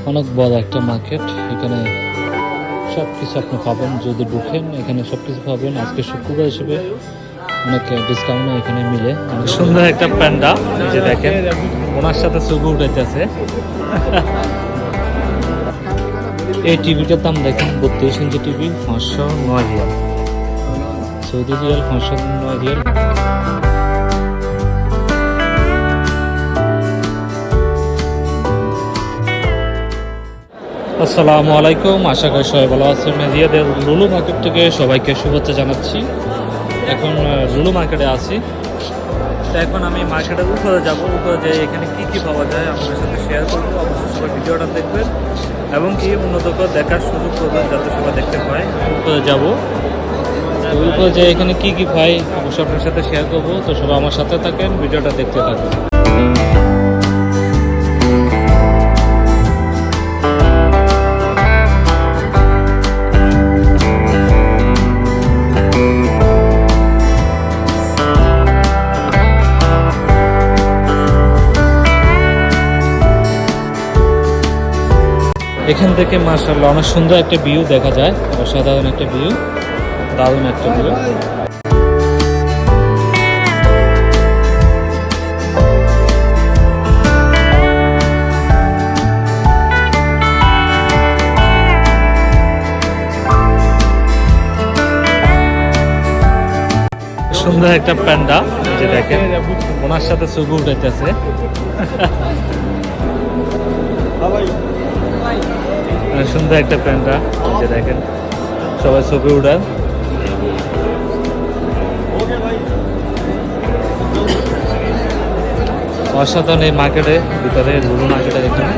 অনেক বড় একটা মার্কেট। এখানে সবকিছু আপনি পাবেন যদি ঢুকেন, এখানে সবকিছু পাবেন। আজকে শুক্রবার হিসেবে অনেক ডিসকাউন্ট এখানে মিলে। সুন্দর একটা প্যান্ডা, এই যে দেখেন ওনার সাথে ছবি উঠাইতেছে। এই টিভিটার দাম দেখেন 32 inch TV, 509 Real, Saudi Real, 509 Real. আসসালামু আলাইকুম, আশা করি সবাই ভালো আছেন। মেজিয়াদের লুলু মার্কেট থেকে সবাইকে শুভেচ্ছা জানাচ্ছি। এখন লুলু মার্কেটে আছি। তো এখন আমি মার্কেটের উপরে যাব, উপরে যে এখানে কি কি পাওয়া যায় আপনাদের সাথে শেয়ার করবো। অবশ্যই সবাই ভিডিওটা দেখবেন এবং কি উন্নত করে দেখার সুযোগ করবেন যাতে সবাই দেখতে পায়। উপরে যাব, উপরে যে এখানে কি কি পাই অবশ্যই আপনার সাথে শেয়ার করবো। তো সবাই আমার সাথে থাকেন, ভিডিওটা দেখতে থাকুন। এখান থেকে মাশাআল্লাহ অনেক সুন্দর একটা ভিউ দেখা যায়, অসাধারণ একটা ভিউ, দারুণ একটা ভিউ। সুন্দর একটা প্যান্ডা, যে দেখেন ওনার সাথে ছবি উঠাইতেছে। সুন্দর একটা প্যান্ডা, যে দেখেন সবাই ছবি উঠায়। অসাধারণ এই মার্কেটে ভিতরে, লুলু মার্কেটে এখানে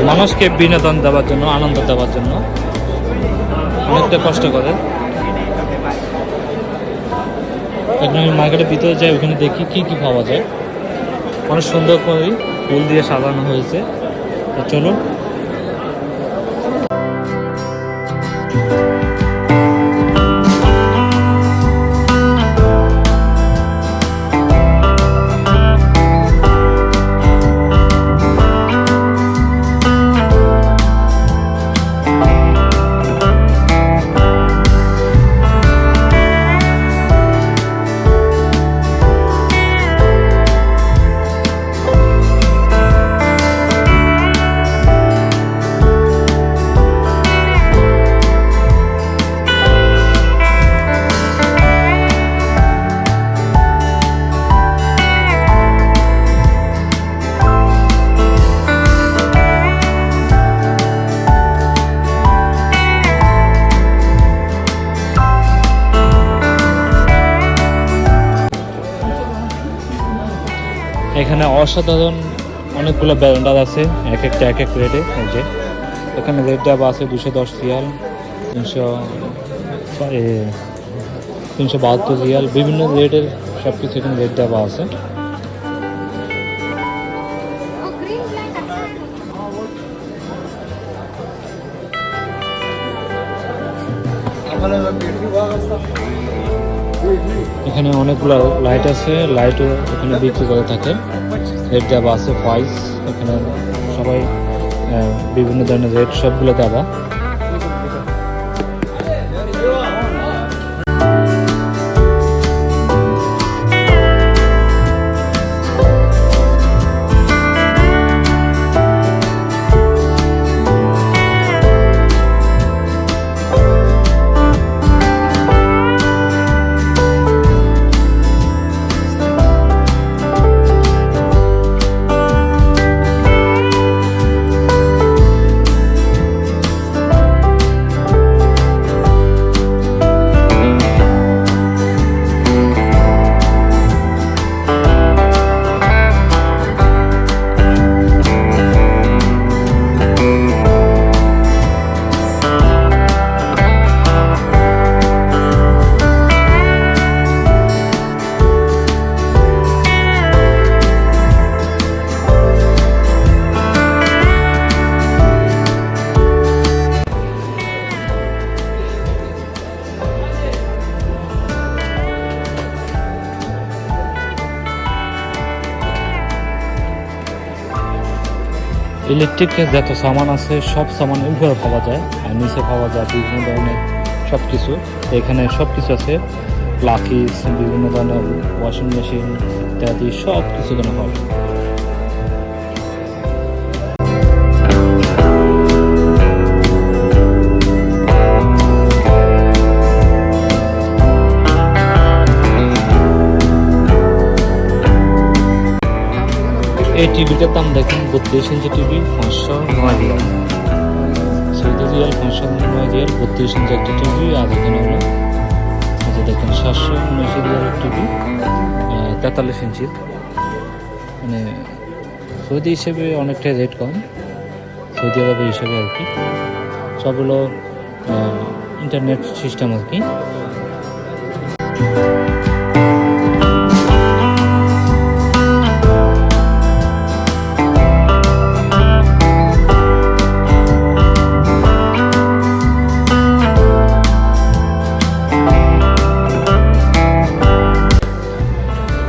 মানুষকে বিনোদন দেওয়ার জন্য, আনন্দ দেওয়ার জন্য অনেকটা কষ্ট করে। এখন আমি মার্কেটের ভিতরে যাই, ওখানে দেখি কি কি পাওয়া যায়। অনেক সুন্দর করে ফুল দিয়ে সাজানো হয়েছে। তো চলুন। এখানে অসাধারণ অনেকগুলো ব্যান্ডার আছে, এক একটা এক এক রেটে। এই যে এখানে রেট দেওয়া আছে 210 রিয়াল, 372 রিয়াল, বিভিন্ন রেটের সব কিছু এখানে রেট দেওয়া আছে। এখানে অনেকগুলো লাইট আছে, লাইটও এখানে বিক্রি করে থাকে। রেট দেওয়া আছে প্রাইস, এখানে সবাই বিভিন্ন ধরনের রেট সবগুলো দেওয়া। ইলেকট্রিক যত সামান আছে সব সামান উপরে পাওয়া যায় আর নিচে পাওয়া যায় বিভিন্ন ধরনের সব কিছু। এখানে সব কিছু আছে, প্লাকিস, বিভিন্ন ধরনের ওয়াশিং মেশিন ইত্যাদি সব কিছু কেনা পাওয়া যায়। এই টিভিটার দাম দেখেন 32 inch TV 509 Real, Saudi Real 509 Real 32 ইঞ্চি একটা টিভি। আর এখানে হলো এই যে দেখেন 719 রিয়ালের টিভি 43 ইঞ্চি, মানে সৌদি হিসেবে অনেকটা রেট কম, সৌদি আরবের হিসেবে আর কি। সব হলো ইন্টারনেট সিস্টেম আর কি।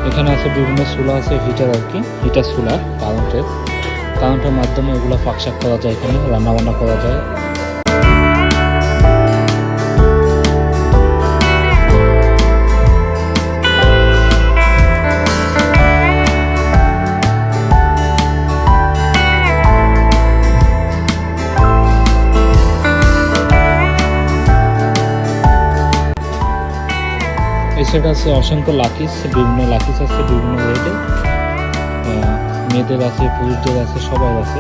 এখানে আছে বিভিন্ন চুলা আছে, হিটার আর কি, হিটার চুলা কারেন্টের মাধ্যমে এগুলো ফাঁকশাক করা যায়, এখানে রান্নাবান্না করা যায়। এই সাইড আছে অসংখ্য লাকিস, বিভিন্ন লাকিস আছে বিভিন্ন রেটে, মেয়েদের আছে, পুরুষদের আছে, সবার আছে।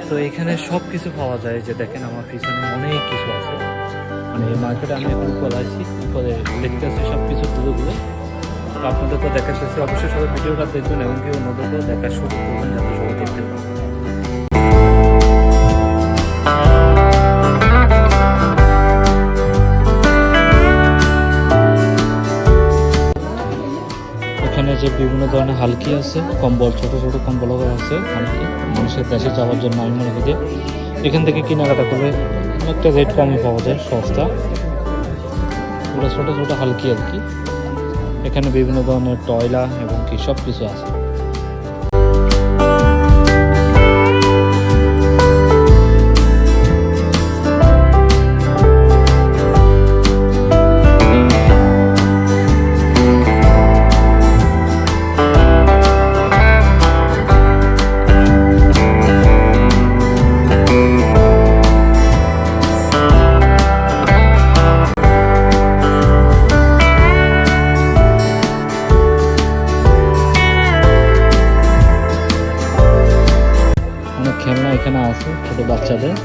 তো এখানে সব কিছু পাওয়া যায়, যে দেখেন আমার পিছনে অনেক কিছু আছে। মানে এই মার্কেটে আমি এখন উপরে আসছি, উপরে দেখতে আসছি সব কিছু দূরে। তো আপনাদেরকে দেখাচ্ছি, অবশ্যই সবাই ভিডিওটা দেখবেন এবং কেউ অন্যদেরকেও দেখার সুযোগ করবেন যাতে সবাই দেখতে পারেন। এখানে যে বিভিন্ন ধরনের হালকি আছে, কম্বল, ছোট ছোট কম্বল আছে হালকি, মানুষের দেশে যাওয়ার জন্য আমি মনে করি এখান থেকে কেনাকাটা করে অনেকটা রেট কমে পাওয়া যায়, সস্তা। ওগুলো ছোট ছোট হালকি আর কি। এখানে বিভিন্ন ধরনের টয়লা এবং কি সব কিছু আছে। খেলনা এখানে আছে ছোট বাচ্চাদের,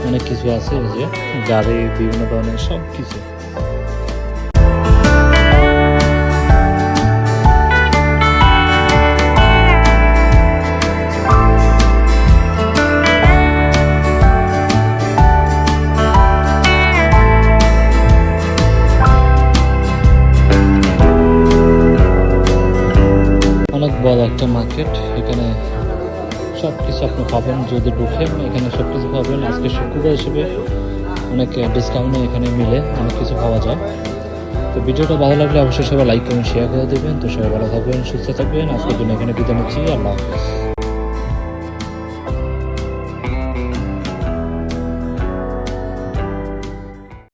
অনেক কিছু আছে, এই যে গাড়ি, বিভিন্ন ধরনের সব কিছু। অনেক বড় একটা মার্কেট, এখানে সব কিছু আপনি পাবেন যদি ঢুকেন, এখানে সব কিছু পাবেন। আজকে শুক্রবার হিসেবে অনেক ডিসকাউন্টে এখানে মিলে অনেক কিছু পাওয়া যায়। তো ভিডিওটা ভালো লাগলে অবশ্যই সবাই লাইক কমেন্ট শেয়ার করে দেবেন। তো সবাই ভালো থাকবেন, সুস্থ থাকবেন। আজকের জন্য এখানে বিদায় নিচ্ছি, আল্লাহ হাফেজ।